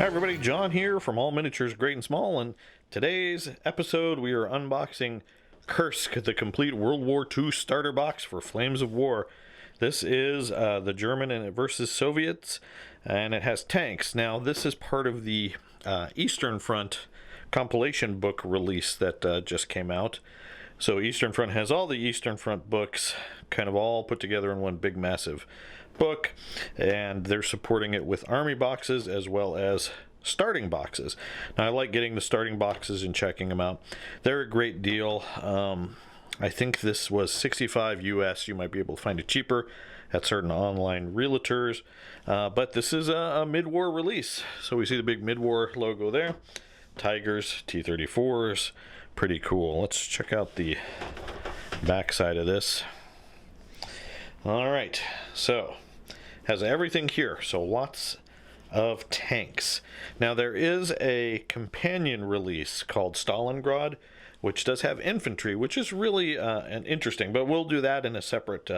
Hi everybody, John here from All Miniatures Great and Small, and today's episode we are unboxing Kursk, the complete World War II starter box for Flames of War. This is the German versus Soviets, and it has tanks. Now this is part of the Eastern Front compilation book release that just came out. So Eastern Front has all the Eastern Front books kind of all put together in one big massive book, and they're supporting it with army boxes as well as starting boxes. Now I like getting the starting boxes and checking them out. They're a great deal. I think this was $65 US. You might be able to find it cheaper at certain online realtors, but this is a mid-war release. So we see the big mid-war logo there. Tigers, T-34s, pretty cool. Let's check out the back side of this. All right, so has everything here, so lots of tanks. Now there is a companion release called Stalingrad, which does have infantry, which is really an interesting, but we'll do that in a separate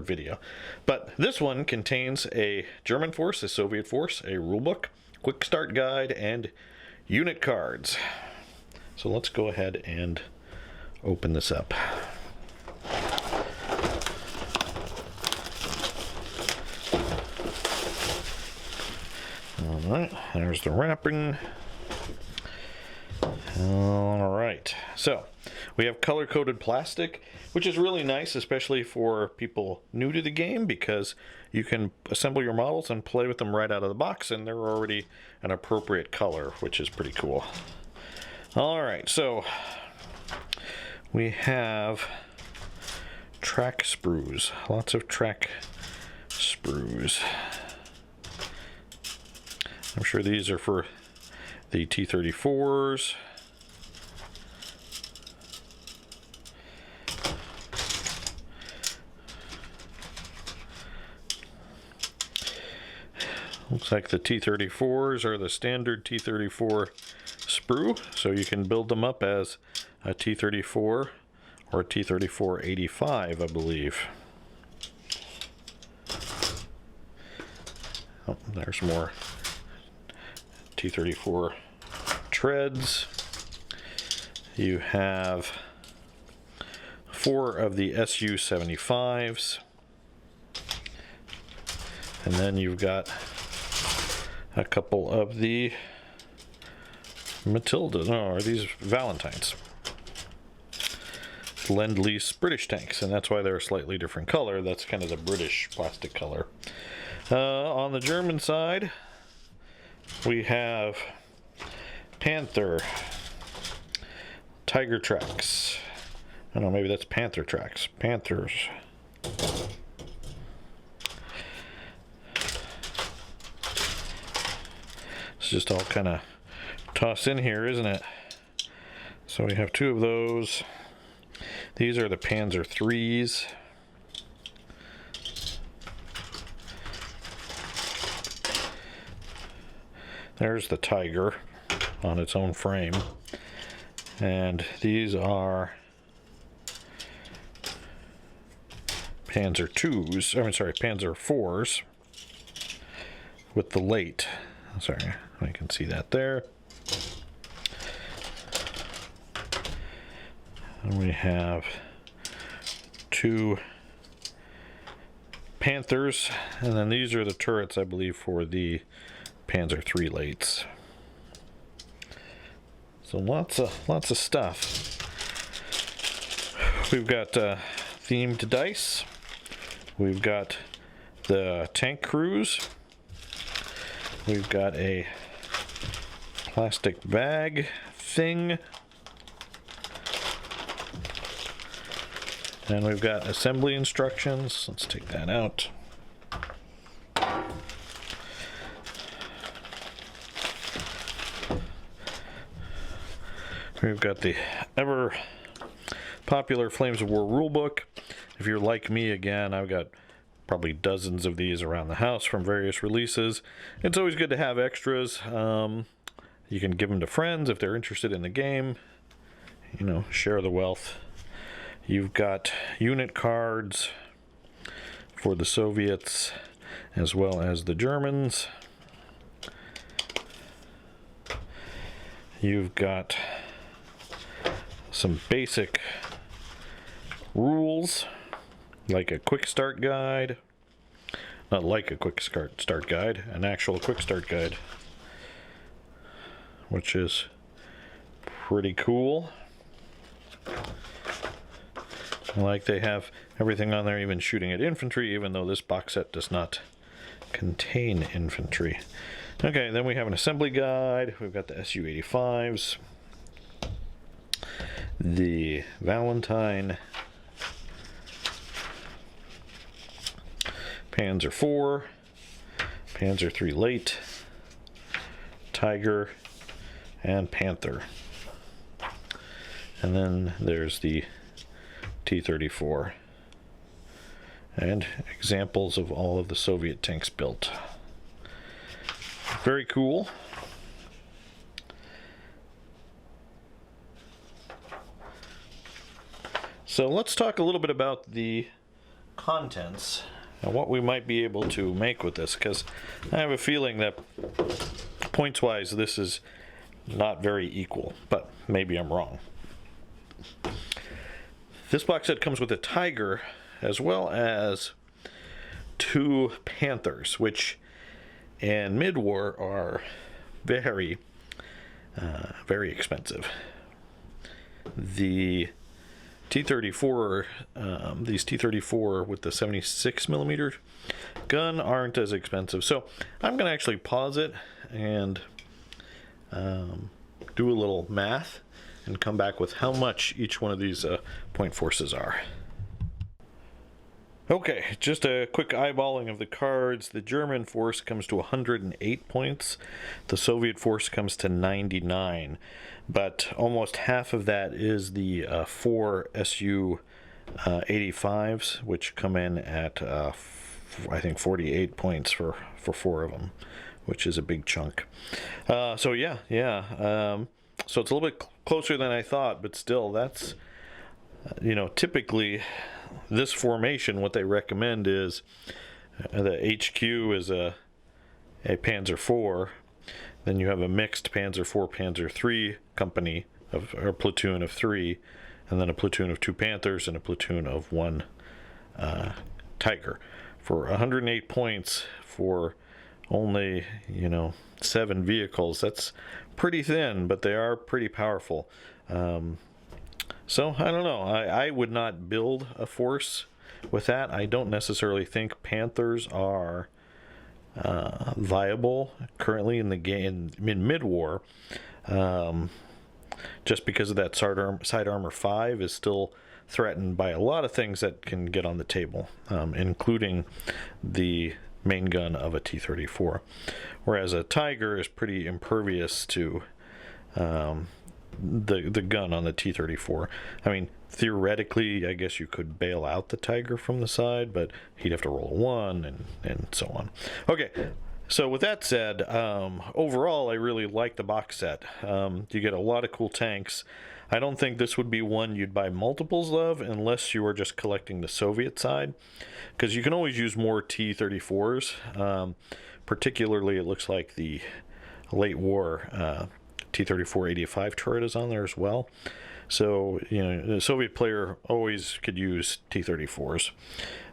video. But this one contains a German force, a Soviet force, a rulebook, quick start guide, and unit cards. So let's go ahead and open this up. Alright, there's the wrapping. Alright, so we have color-coded plastic, which is really nice, especially for people new to the game, because you can assemble your models and play with them right out of the box, and they're already an appropriate color, which is pretty cool. Alright, so we have track sprues, lots of track sprues. I'm sure these are for the T-34s. Looks like the T-34s are the standard T-34 sprue, so you can build them up as a T-34 or a T-34-85, I believe. Oh, there's more T-34 treads. You have 4 of the Su-75s, and then you've got a couple of the Matilda, no, are these Valentines? Lend-Lease British tanks, and that's why they're a slightly different color. That's kind of the British plastic color. On the German side, we have Panther, Tiger tracks. I don't know, maybe that's Panther tracks. Panthers. It's just all kind of tossed in here, isn't it? So we have 2 of those. These are the Panzer IIIs. There's the Tiger on its own frame. And these are Panzer IIs, I'm sorry, Panzer IVs with the late. Sorry, I can see that there. And we have 2 Panthers, and then these are the turrets, I believe, for the Panzer III lates. So lots of stuff. We've got themed dice. We've got the tank crews. We've got a plastic bag thing. And we've got assembly instructions. Let's take that out. We've got the ever popular Flames of War rulebook. If you're like me, again, I've got probably dozens of these around the house from various releases. It's always good to have extras. You can give them to friends if they're interested in the game. You know, share the wealth. You've got unit cards for the Soviets as well as the Germans. you've got some basic rules, like a quick start guide. Not like a quick start guide, an actual quick start guide, which is pretty cool. Like they have everything on there, even shooting at infantry, even though this box set does not contain infantry. Okay, then we have an assembly guide. We've got the Su-85s, the Valentine, Panzer IV, Panzer III Late, Tiger, and Panther. And then there's the T-34. And examples of all of the Soviet tanks built. Very cool. So let's talk a little bit about the contents and what we might be able to make with this, because I have a feeling that points-wise this is not very equal, but maybe I'm wrong. This box set comes with a Tiger as well as 2 Panthers, which in mid-war are very, very expensive. The T-34, these T-34 with the 76mm gun aren't as expensive. So I'm going to actually pause it and do a little math and come back with how much each one of these point forces are. Okay, just a quick eyeballing of the cards. The German force comes to 108 points. The Soviet force comes to 99. But almost half of that is the 4 Su-85s, which come in at, I think, 48 points for 4 of them, which is a big chunk. So so it's a little bit closer than I thought, but still, that's, typically this formation, what they recommend is the HQ is a Panzer IV, then you have a mixed Panzer IV, Panzer III company, or platoon of 3, and then a platoon of 2 Panthers and a platoon of 1 Tiger. For 108 points for only, 7 vehicles, that's pretty thin, but they are pretty powerful. So I don't know. I would not build a force with that. I don't necessarily think Panthers are viable currently in the game in mid-war. Just because of that side armor 5 is still threatened by a lot of things that can get on the table, including the main gun of a T-34, whereas a Tiger is pretty impervious to the gun on the T-34. I mean, theoretically, I guess you could bail out the Tiger from the side, but he'd have to roll a 1 and so on. Okay, so with that said, overall, I really like the box set. You get a lot of cool tanks. I don't think this would be one you'd buy multiples of unless you were just collecting the Soviet side, because you can always use more T-34s. Particularly, it looks like the late war T-34-85 turret is on there as well. So, the Soviet player always could use T-34s.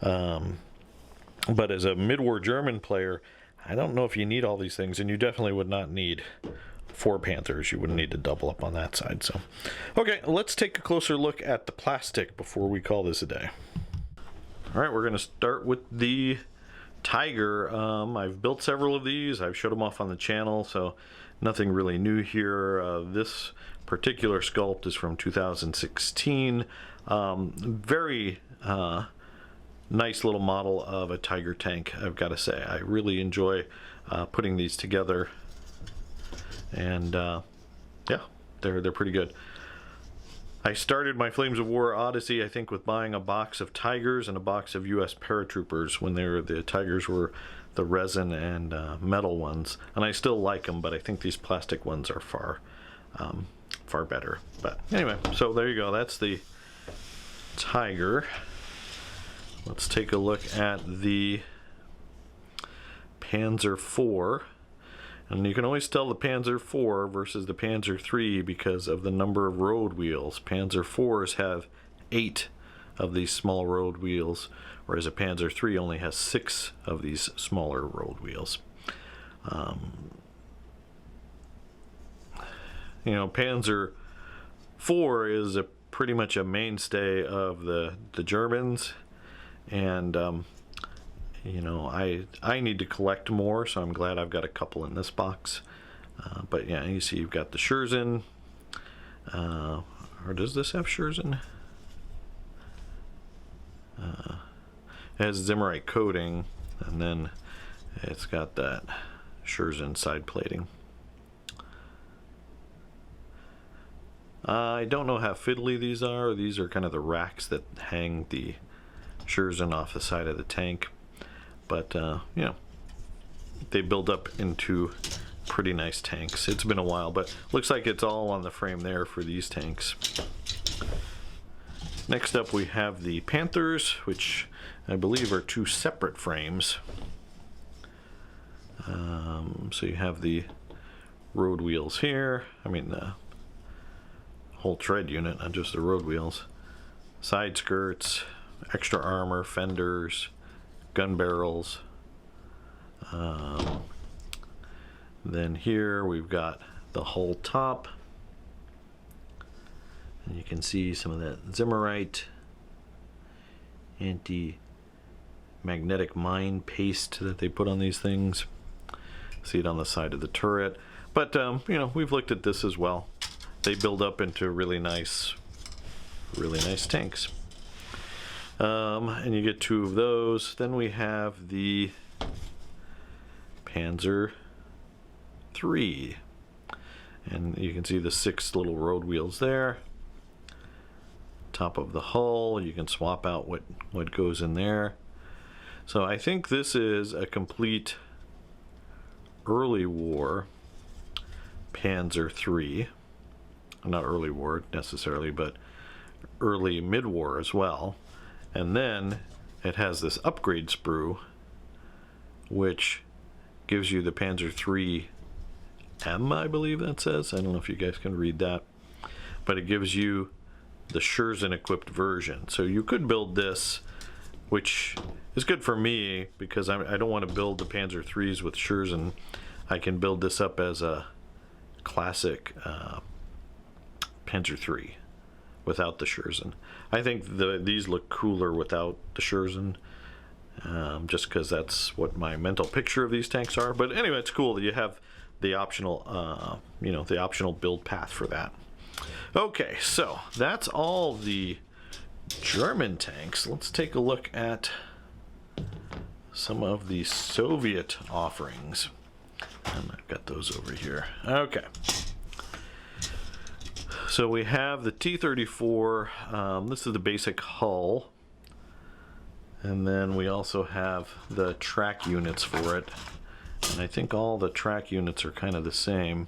But as a mid-war German player, I don't know if you need all these things, and you definitely would not need 4 Panthers. You wouldn't need to double up on that side. So, okay, let's take a closer look at the plastic before we call this a day. All right, we're going to start with the Tiger. I've built several of these. I've showed them off on the channel, so nothing really new here. This particular sculpt is from 2016. Very nice little model of a Tiger tank, I've got to say. I really enjoy putting these together, and yeah, they're pretty good. I started my Flames of War Odyssey, I think, with buying a box of Tigers and a box of U.S. paratroopers when the Tigers were the resin and metal ones, and I still like them, but I think these plastic ones are far better. But anyway, so there you go. That's the Tiger. Let's take a look at the Panzer IV, And you can always tell the Panzer IV versus the Panzer III because of the number of road wheels. Panzer IVs have 8 of these small road wheels, whereas a Panzer III only has 6 of these smaller road wheels. You know, Panzer IV is pretty much a mainstay of the Germans, and you know, I need to collect more, so I'm glad I've got a couple in this box. But yeah, you see you've got the Scherzen, or does this have Scherzen? It has Zimmerite coating, and then it's got that Scherzen side plating. I don't know how fiddly these are. These are kind of the racks that hang the Scherzen off the side of the tank. But, you know, they build up into pretty nice tanks. It's been a while, but looks like it's all on the frame there for these tanks. Next up we have the Panthers, which I believe are 2 separate frames. So you have the road wheels here. I mean, the whole tread unit, not just the road wheels. Side skirts, extra armor, fenders, gun barrels. Then here we've got the whole top, and you can see some of that Zimmerite anti-magnetic mine paste that they put on these things. See it on the side of the turret, but you know, we've looked at this as well. They build up into really nice tanks. And you get 2 of those. Then we have the Panzer III, and you can see the 6 little road wheels there. Top of the hull, you can swap out what goes in there. So I think this is a complete early war Panzer III. Not early war necessarily, but early mid-war as well. And then it has this upgrade sprue, which gives you the Panzer III M, I believe that says. I don't know if you guys can read that, but it gives you the Scherzen equipped version. So you could build this, which is good for me because I don't want to build the Panzer IIIs with Scherzen. I can build this up as a classic Panzer III without the Scherzen. I think these look cooler without the Scherzen, just because that's what my mental picture of these tanks are. But anyway, it's cool that you have the optional, you know, the optional build path for that. Okay, so that's all the German tanks. Let's take a look at some of the Soviet offerings. And I've got those over here. Okay. So we have the T-34. This is the basic hull. And then we also have the track units for it. And I think all the track units are kind of the same.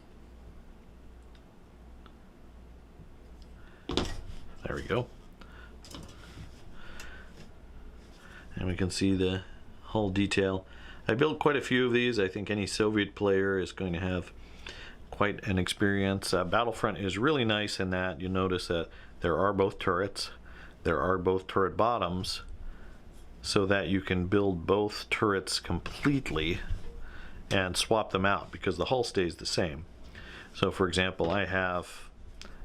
There we go. And we can see the hull detail. I built quite a few of these. I think any Soviet player is going to have quite an experience. Battlefront is really nice in that you notice that there are both turrets, there are both turret bottoms, so that you can build both turrets completely and swap them out because the hull stays the same. So for example, I have,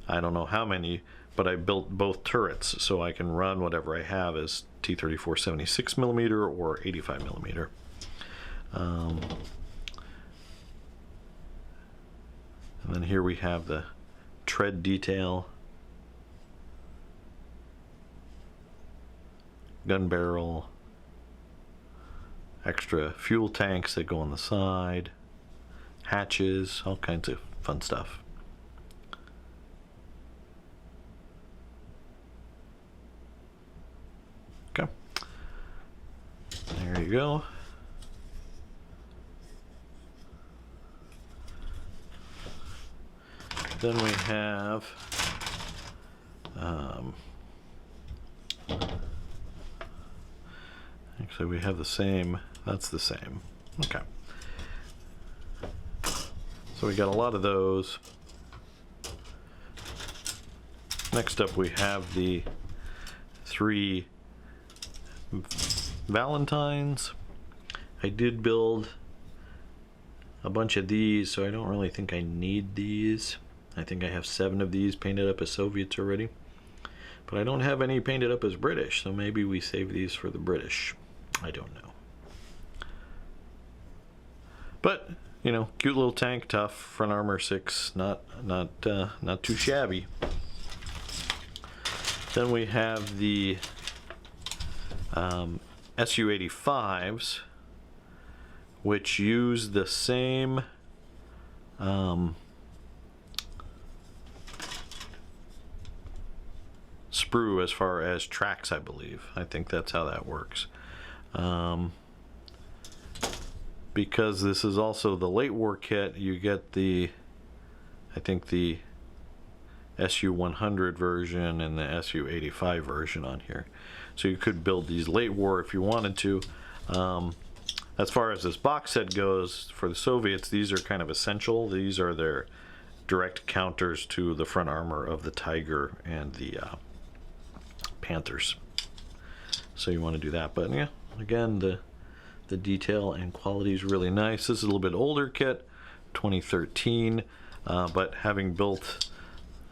I don't know how many, but I built both turrets so I can run whatever I have as T-34 76mm or 85mm. And then here we have the tread detail, gun barrel, extra fuel tanks that go on the side, hatches, all kinds of fun stuff. Okay, there you go. Then we have actually we have the same, that's the same. Okay. So we got a lot of those. Next up we have the 3 Valentines. I did build a bunch of these, so I don't really think I need these. I think I have 7 of these painted up as Soviets already. But I don't have any painted up as British, so maybe we save these for the British. I don't know. But, you know, cute little tank, tough, front armor 6, not too shabby. Then we have the Su-85s, which use the same sprue as far as tracks, I believe. I think that's how that works. Because this is also the late war kit, you get the, I think the Su-100 version and the Su-85 version on here. So you could build these late war if you wanted to. As far as this box set goes, for the Soviets, these are kind of essential. These are their direct counters to the front armor of the Tiger and the Panthers. So you want to do that. But yeah, again, the detail and quality is really nice. This is a little bit older kit, 2013, but having built,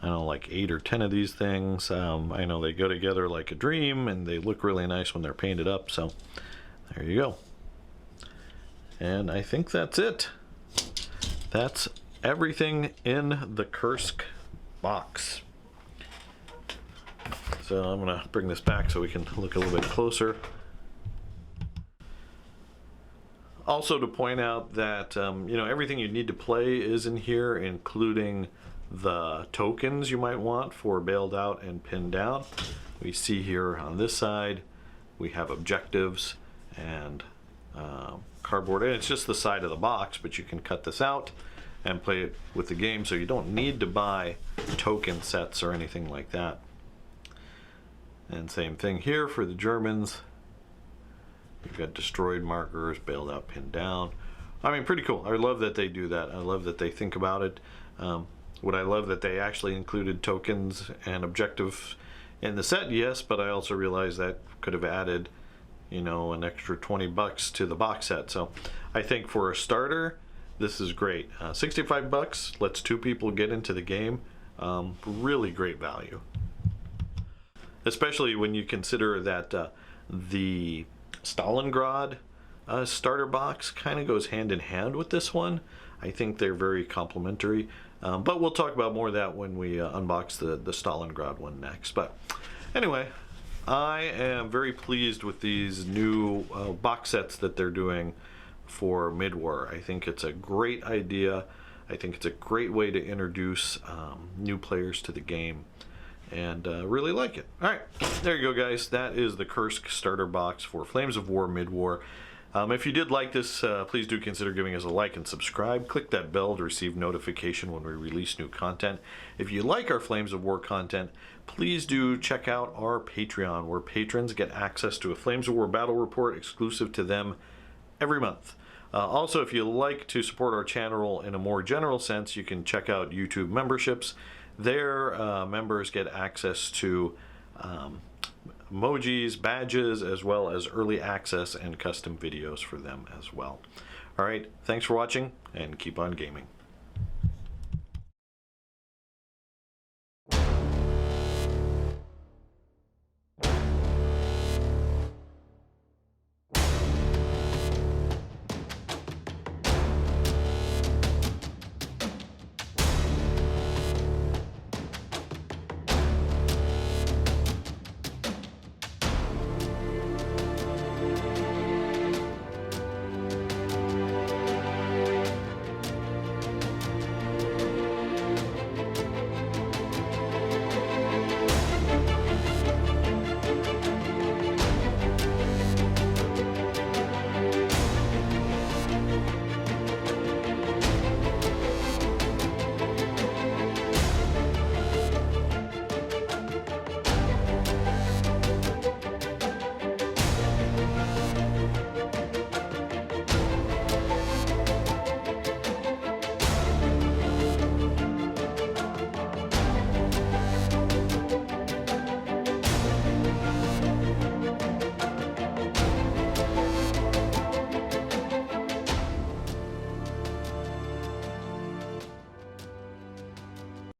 I don't know, like 8 or 10 of these things, I know they go together like a dream, and they look really nice when they're painted up. So there you go. And I think that's it. That's everything in the Kursk box. So I'm gonna bring this back so we can look a little bit closer. Also to point out that you know, everything you need to play is in here, including the tokens you might want for bailed out and pinned down. We see here on this side we have objectives and cardboard, and it's just the side of the box, but you can cut this out and play it with the game, so you don't need to buy token sets or anything like that. And same thing here for the Germans. You've got destroyed markers, bailed out, pinned down. I mean, pretty cool. I love that they do that. I love that they think about it. Would I love that they actually included tokens and objectives in the set? Yes, but I also realize that could have added, you know, an extra 20 bucks to the box set. So I think for a starter, this is great. 65 bucks lets 2 people get into the game. Really great value. Especially when you consider that the Stalingrad starter box kind of goes hand in hand with this one. I think they're very complementary. But we'll talk about more of that when we unbox the Stalingrad one next. But anyway, I am very pleased with these new box sets that they're doing for mid-war. I think it's a great idea. I think it's a great way to introduce new players to the game, and really like it. All right, there you go, guys. That is the Kursk starter box for Flames of War mid-war. If you did like this, please do consider giving us a like and subscribe. Click that bell to receive notification when we release new content. If you like our Flames of War content, please do check out our Patreon, where patrons get access to a Flames of War battle report exclusive to them every month. Also, if you like to support our channel in a more general sense, you can check out YouTube memberships. Their members get access to emojis, badges, as well as early access and custom videos for them as well. All right, thanks for watching, and keep on gaming.